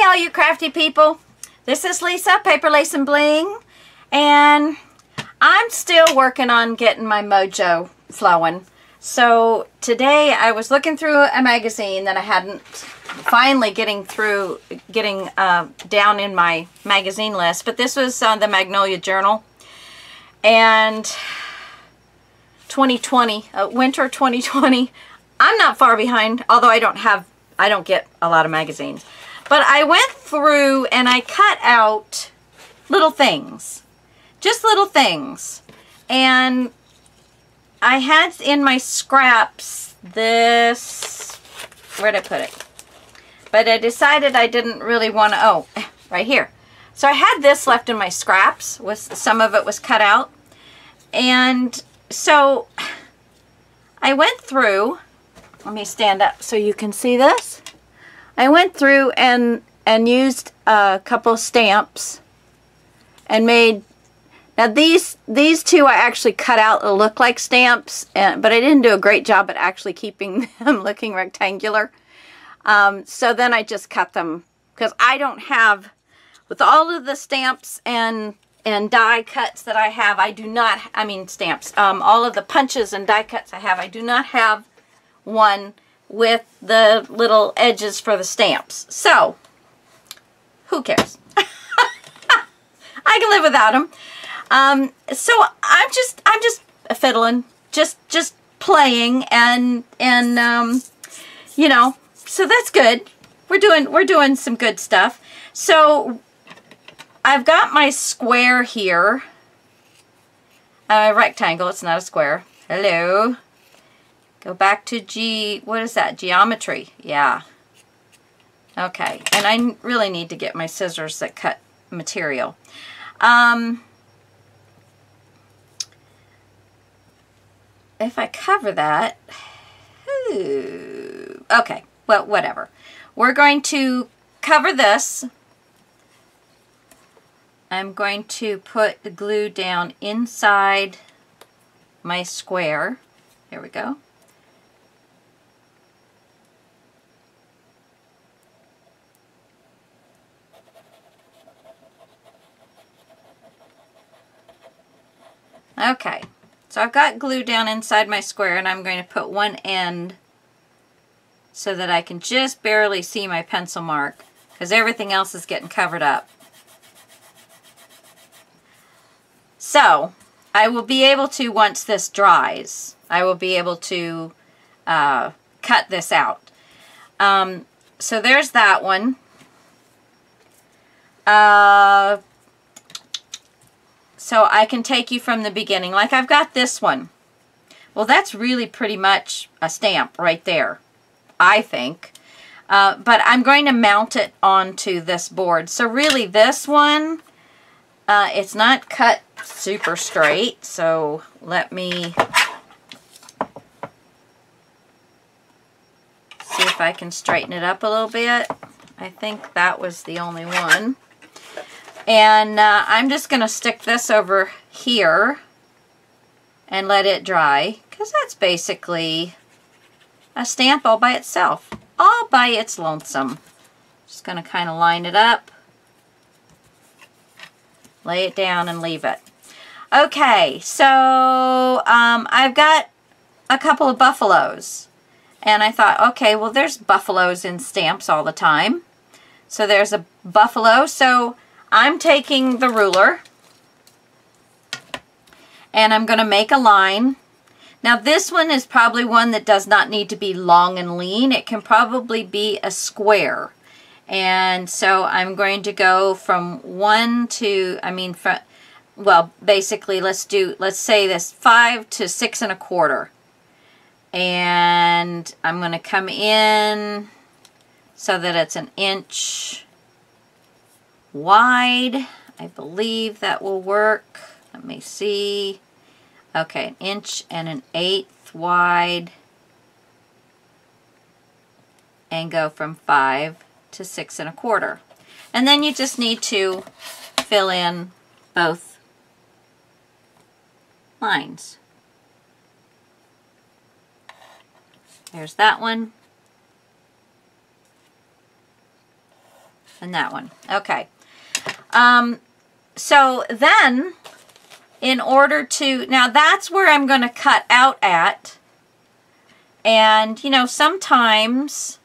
all you crafty people. This is Lisa, Paper Lace and Bling, and I'm still working on getting my mojo flowing. So today I was looking through a magazine that I hadn't, finally getting down in my magazine list, but this was the Magnolia Journal, and 2020, winter 2020. I'm not far behind, although I don't get a lot of magazines. But I went through and I cut out little things. Just little things. And I had in my scraps this, where'd I put it? But I decided I didn't really want to, oh, right here. So I had this left in my scraps. Some of it was cut out. And so I went through, let me stand up so you can see this. I went through and used a couple of stamps and made, now these two I actually cut out to look like stamps, but I didn't do a great job at actually keeping them looking rectangular. So then I just cut them, because I don't have, with all of the stamps and die cuts that I have, I do not, I mean stamps, all of the punches and die cuts I have, I do not have one with the little edges for the stamps. So, who cares? I can live without them. So I'm just fiddling, just playing, and you know, so that's good. We're doing some good stuff. So I've got my square here, a rectangle. It's not a square. Hello. Go back to what is that? Geometry. Yeah. Okay. And I really need to get my scissors that cut material. If I cover that, okay. Well, whatever. We're going to cover this. I'm going to put the glue down inside my square. There we go. Okay, so I've got glue down inside my square, and I'm going to put one end so that I can just barely see my pencil mark, because everything else is getting covered up. So I will be able to, once this dries, I will be able to cut this out. So there's that one. So I can take you from the beginning. Like I've got this one. Well, that's really pretty much a stamp right there, I think. But I'm going to mount it onto this board. So really this one, it's not cut super straight. So let me see if I can straighten it up a little bit. I think that was the only one. And I'm just going to stick this over here and let it dry, because that's basically a stamp all by itself, all by its lonesome. Just going to kind of line it up, lay it down, and leave it. Okay, so I've got a couple of buffaloes, and I thought, okay, well, there's buffaloes in stamps all the time. So there's a buffalo. So I'm taking the ruler and I'm going to make a line. Now this one is probably one that does not need to be long and lean. It can probably be a square. And so I'm going to go from 1 to, well, basically let's say this 5 to 6 1/4. And I'm going to come in so that it's 1 inch wide. I believe that will work. Let me see. Okay, 1 inch and 1/8 wide. And go from 5 to 6 1/4. And then you just need to fill in both lines. There's that one. and that one. Okay. So then, in order to, now that's where I'm going to cut out at. And, you know, sometimes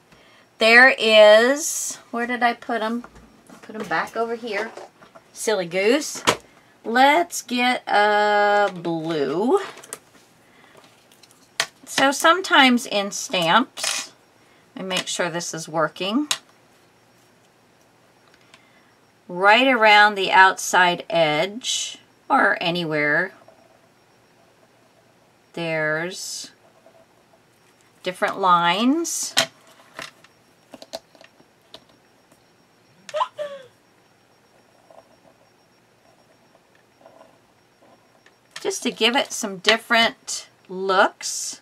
there is, where did I put them? I put them back over here. Silly goose. Let's get a blue. So sometimes in stamps, and make sure this is working, right around the outside edge, or anywhere, there's different lines. Just to give it some different looks.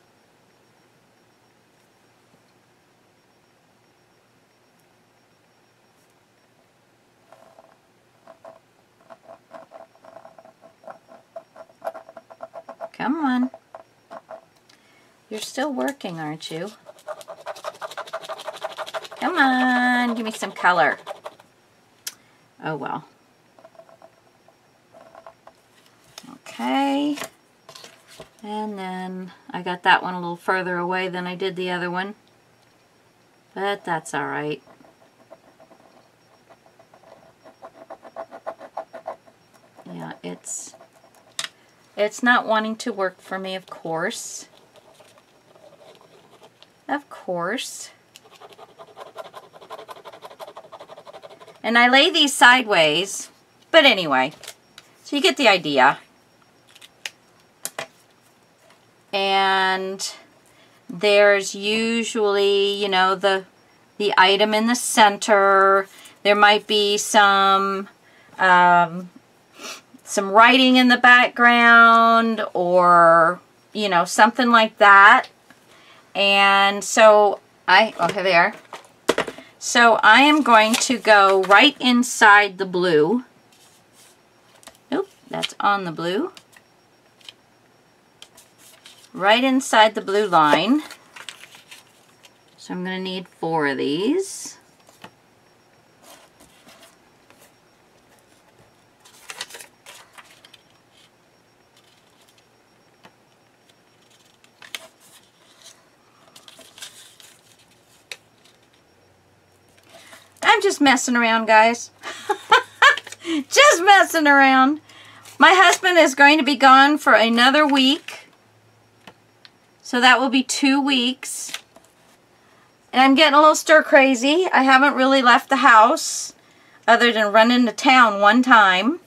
Come on. You're still working, aren't you? Come on, give me some color. Oh well. Okay. And then I got that one a little further away than I did the other one. But that's all right. Yeah, it's not wanting to work for me, of course. Of course. And I lay these sideways, but anyway, so you get the idea. And there's usually, you know, the item in the center. There might be some writing in the background, or, you know, something like that. And so okay, there. So I am going to go right inside the blue. Nope, that's on the blue. Right inside the blue line. So I'm going to need 4 of these. I'm just messing around, guys. Just messing around. My husband is going to be gone for another week. So that will be 2 weeks. And I'm getting a little stir crazy. I haven't really left the house other than running to town one time.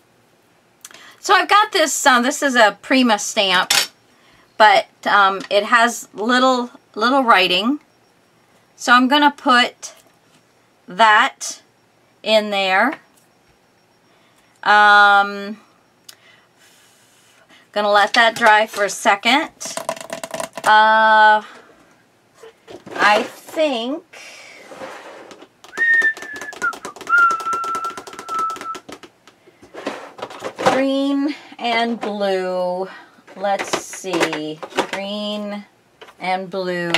So I've got this, this is a Prima stamp, but it has little writing. So I'm going to put that in there. Gonna let that dry for a second. I think green and blue. Let's see, green and blue.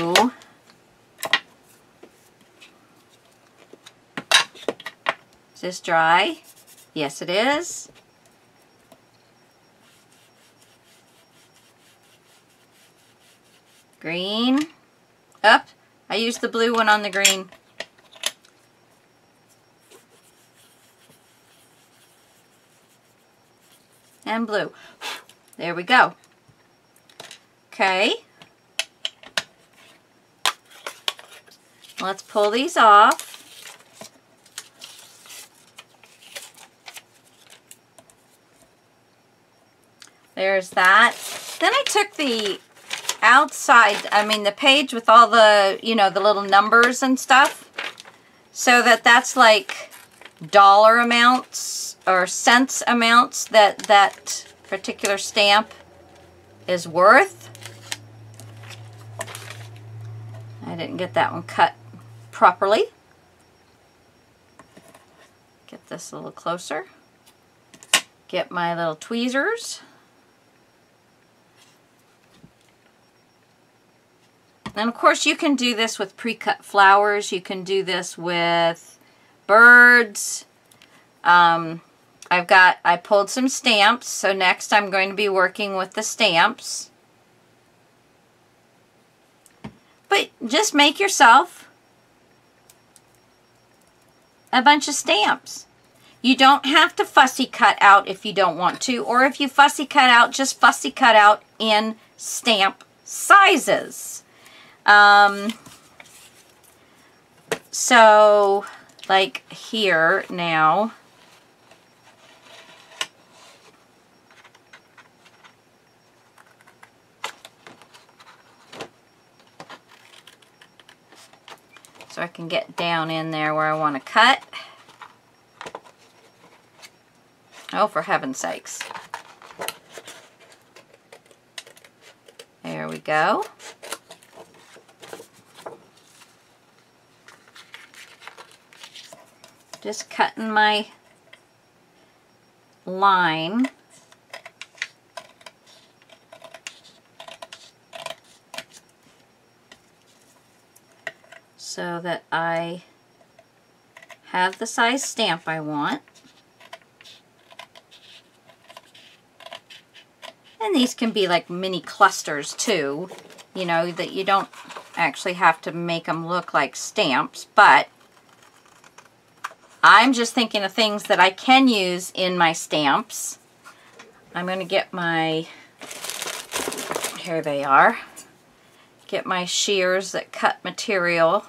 Is this dry? Yes, it is. Green. Up. I used the blue one on the green. And blue. There we go. Okay. Let's pull these off. There's that. Then I took the outside, the page with all the, you know, the little numbers and stuff, so that's like dollar amounts or cents amounts that that particular stamp is worth. I didn't get that one cut properly. Get this a little closer. Get my little tweezers. And of course you can do this with pre-cut flowers. You can do this with birds. I pulled some stamps, so next I'm going to be working with the stamps. But just make yourself a bunch of stamps. You don't have to fussy cut out if you don't want to, or if you fussy cut out, just fussy cut out in stamp sizes. So, like here now, so I can get down in there where I want to cut. Oh, for heaven's sakes. There we go. Just cutting my line. So that I have the size stamp I want. And these can be like mini clusters too, you know, that you don't actually have to make them look like stamps, but I'm just thinking of things that I can use in my stamps. I'm going to get my, here they are, get my shears that cut material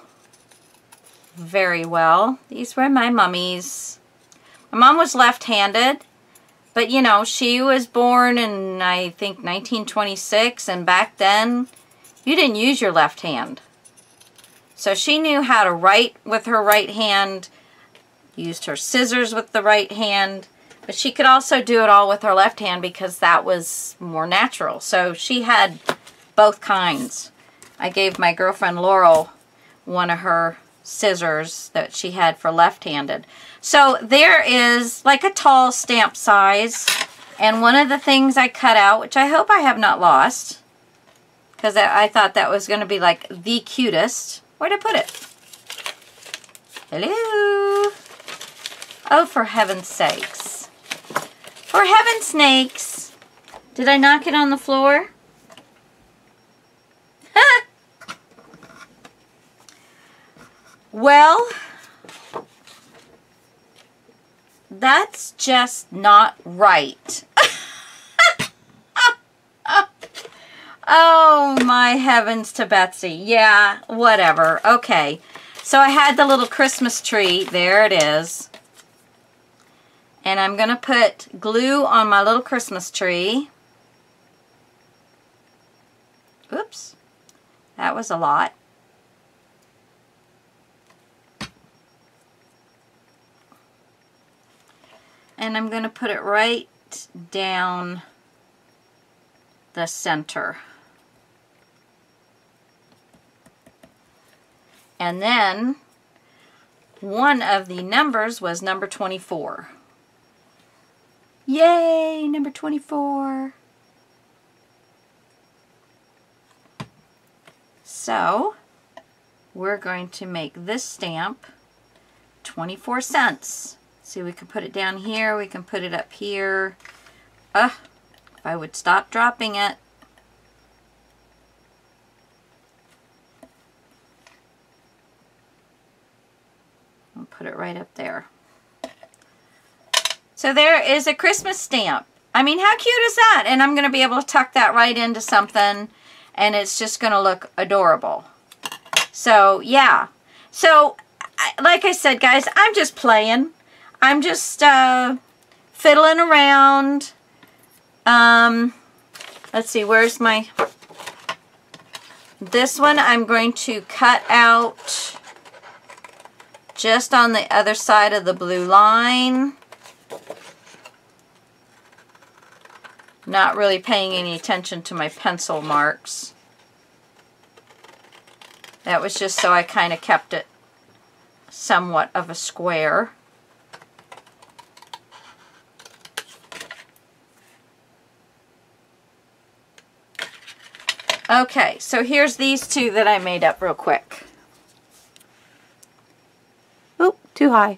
very well. These were my mummy's. My mom was left-handed. But, you know, she was born in, I think, 1926, and back then, you didn't use your left hand. So she knew how to write with her right hand, used her scissors with the right hand, but she could also do it all with her left hand because that was more natural. So she had both kinds. I gave my girlfriend Laurel one of her scissors that she had for left-handed. So there is like a tall stamp size, and one of the things I cut out, which I hope I have not lost, because I thought that was going to be like the cutest. Where'd I put it? Hello? Oh, for heaven's sakes. For heaven's snakes. Did I knock it on the floor? Well, that's just not right. Oh, my heavens to Betsy. Yeah, whatever. Okay. So I had the little Christmas tree. There it is. And I'm going to put glue on my little Christmas tree. Oops. That was a lot. And I'm going to put it right down the center. And then one of the numbers was number 24. Yay, number 24. So we're going to make this stamp 24 cents. See, we can put it down here, we can put it up here. If I would stop dropping it. I'll put it right up there. So there is a Christmas stamp. I mean, how cute is that? And I'm going to be able to tuck that right into something, and it's just going to look adorable. So, yeah. So, like I said, guys, I'm just playing. I'm just fiddling around. Let's see, where's my... This one I'm going to cut out just on the other side of the blue line. Not really paying any attention to my pencil marks. That was just so I kind of kept it somewhat of a square. Okay, so here's these two that I made up real quick. Oop, too high.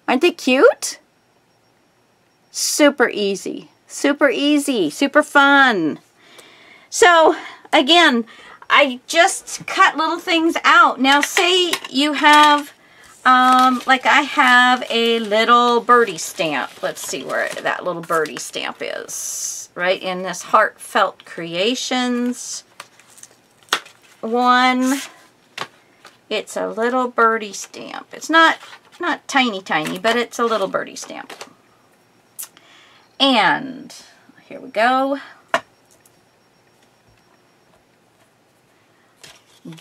Aren't they cute? Super easy, super fun. So again, I just cut little things out. Now say you have, like I have a little birdie stamp. Let's see where that little birdie stamp is. Right in this Heartfelt Creations one. It's a little birdie stamp. It's not tiny, but it's a little birdie stamp. And here we go.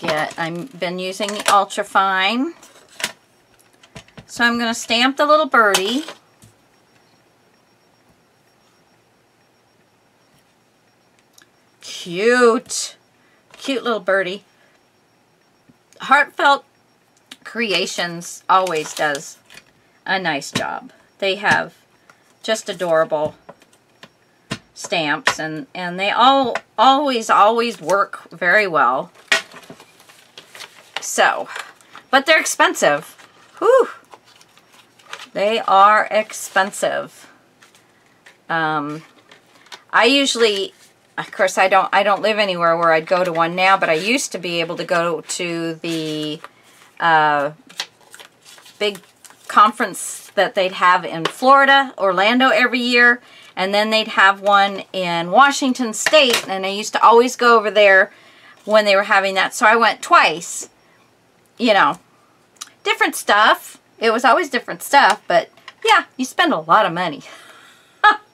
I've been using the Ultra Fine. So I'm going to stamp the little birdie. Cute. Cute little birdie. Heartfelt Creations always does a nice job. They have just adorable stamps, and they always work very well. So, but they're expensive. Whew. They are expensive. I usually, of course, I don't live anywhere where I'd go to one now, but I used to be able to go to the big conference that they'd have in Florida, Orlando, every year, and then they'd have one in Washington State, and I used to always go over there when they were having that, so I went twice. You know, different stuff. It was always different stuff, but yeah, you spend a lot of money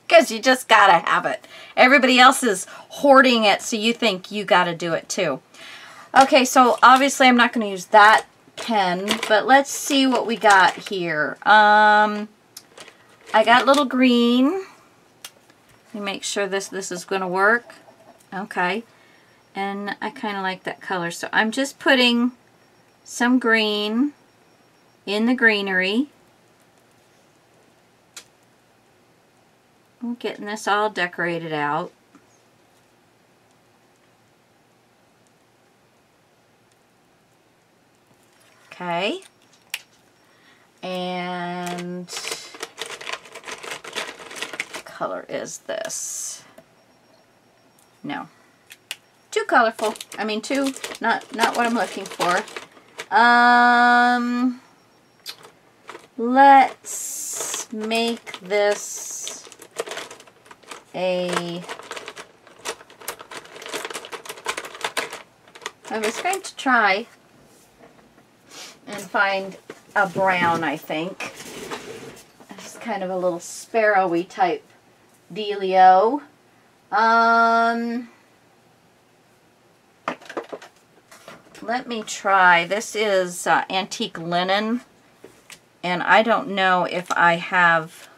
because you just gotta have it. Everybody else is hoarding it, so you think you gotta do it too. Okay, so obviously I'm not going to use that pen, but let's see what we got here. I got little green. Let me make sure this is going to work. Okay, and I kind of like that color, so I'm just putting some green in the greenery. I'm getting this all decorated out. Okay. And what color is this? No. Too colorful. I mean, not what I'm looking for. Let's make this I was going to try and find a brown, I think. It's kind of a little sparrowy type dealio. Let me try. This is antique linen, and I don't know if I have,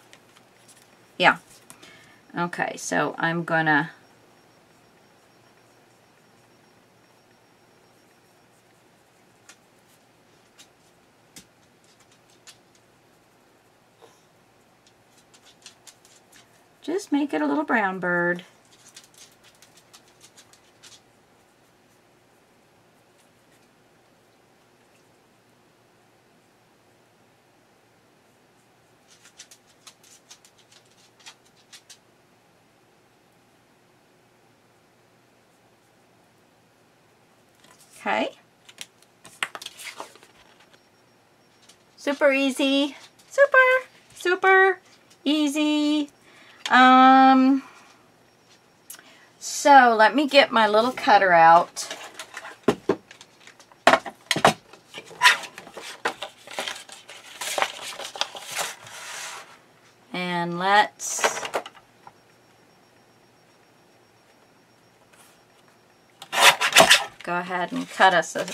yeah. Okay, so I'm gonna just make it a little brown bird. Okay. Super easy. Super easy. So let me get my little cutter out. And let's go ahead and cut us a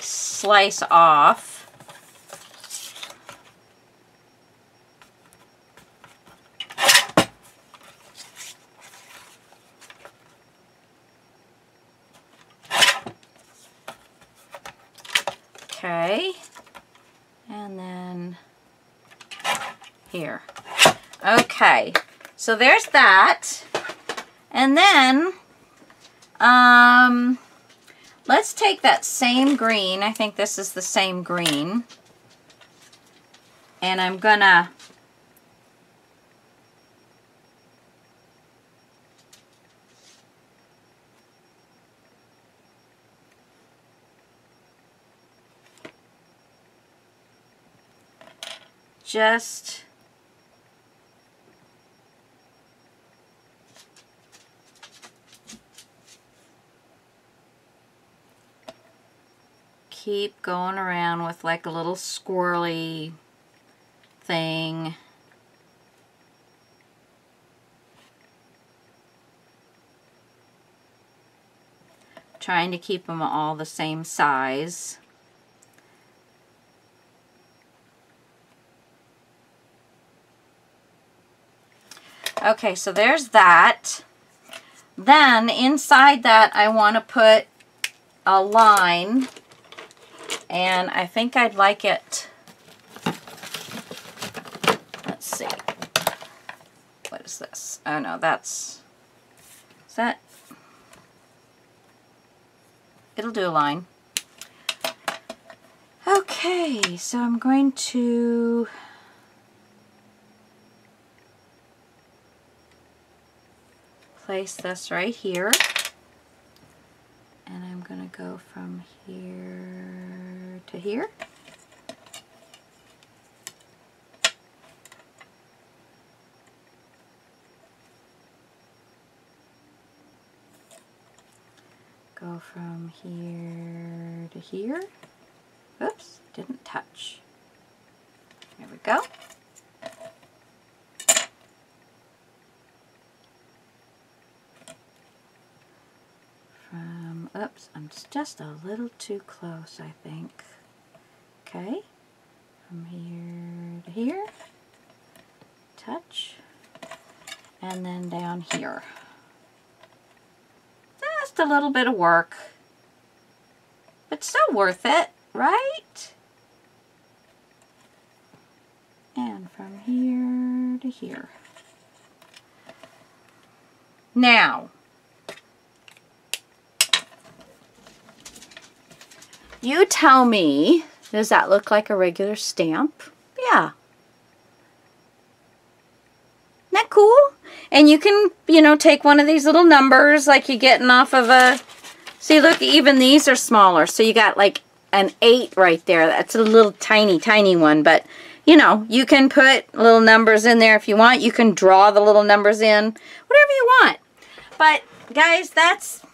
slice off. Okay, and then here. Okay, so there's that. And then let's take that same green. I think this is the same green. And I'm gonna just keep going around with like a little swirly thing. Trying to keep them all the same size. Okay, so there's that. Then inside that I want to put a line, and I think I'd like it, let's see, what is this? Oh no, is that, it'll do a line. Okay, so I'm going to place this right here, and I'm going to go from here to here. Go from here to here. Oops, didn't touch. There we go. Oops, I'm just a little too close, I think. Okay, from here to here, touch, and then down here. Just a little bit of work, but still worth it, right? And from here to here. Now, you tell me, does that look like a regular stamp? Yeah. Isn't that cool? And you can, you know, take one of these little numbers like you're getting off of a, see, look, even these are smaller. So you got like an 8 right there. That's a little tiny, tiny one. But, you know, you can put little numbers in there if you want. You can draw the little numbers in, whatever you want. But, guys, that's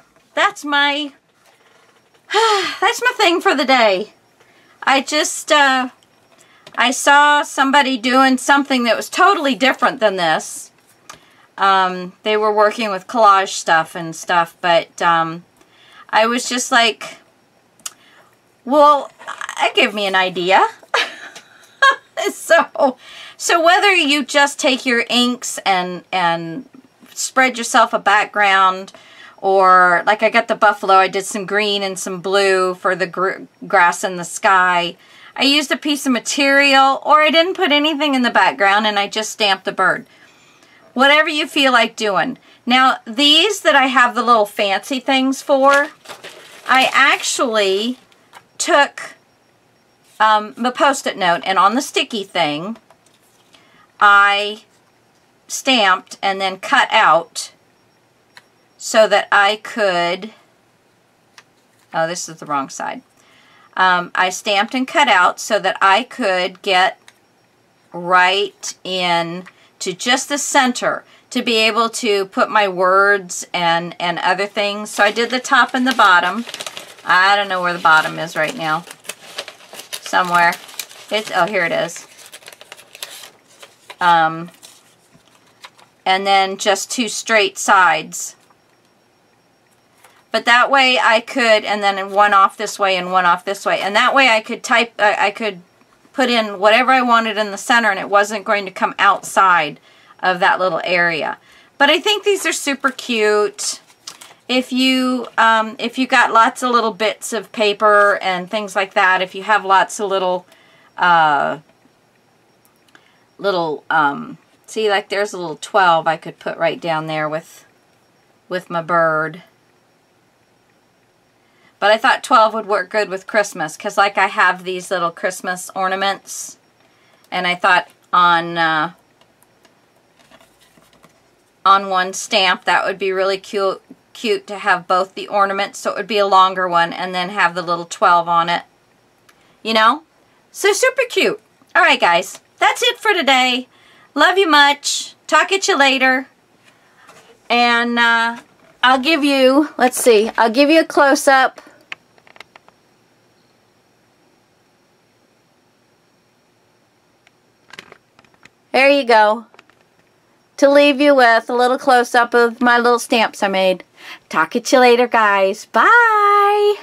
my... that's my thing for the day. I just, I saw somebody doing something that was totally different than this. They were working with collage stuff and stuff, but I was just like, well, that gave me an idea. So whether you just take your inks and spread yourself a background, or like I got the buffalo, I did some green and some blue for the grass in the sky. I used a piece of material, or I didn't put anything in the background and I just stamped the bird. Whatever you feel like doing. Now, these that I have the little fancy things for, I actually took the Post-it note, and on the sticky thing, I stamped and then cut out so that I could, oh, this is the wrong side. I stamped and cut out so that I could get right in to just the center to be able to put my words and other things. So I did the top and the bottom. I don't know where the bottom is right now. Somewhere. Oh, here it is. And then just 2 straight sides. But that way I could, and then one off this way and one off this way. And that way I could type, I could put in whatever I wanted in the center, and it wasn't going to come outside of that little area. But I think these are super cute. If you got lots of little bits of paper and things like that, if you have lots of little, see, like there's a little 12 I could put right down there with my bird. But I thought 12 would work good with Christmas, because like I have these little Christmas ornaments, And I thought on one stamp that would be really cute to have both the ornaments, so it would be a longer one and then have the little 12 on it. You know? So super cute. Alright guys, that's it for today. Love you much. Talk at you later. And I'll give you, let's see, I'll give you a close-up. There you go. To leave you with a little close-up of my little stamps I made. Talk at you later, guys. Bye!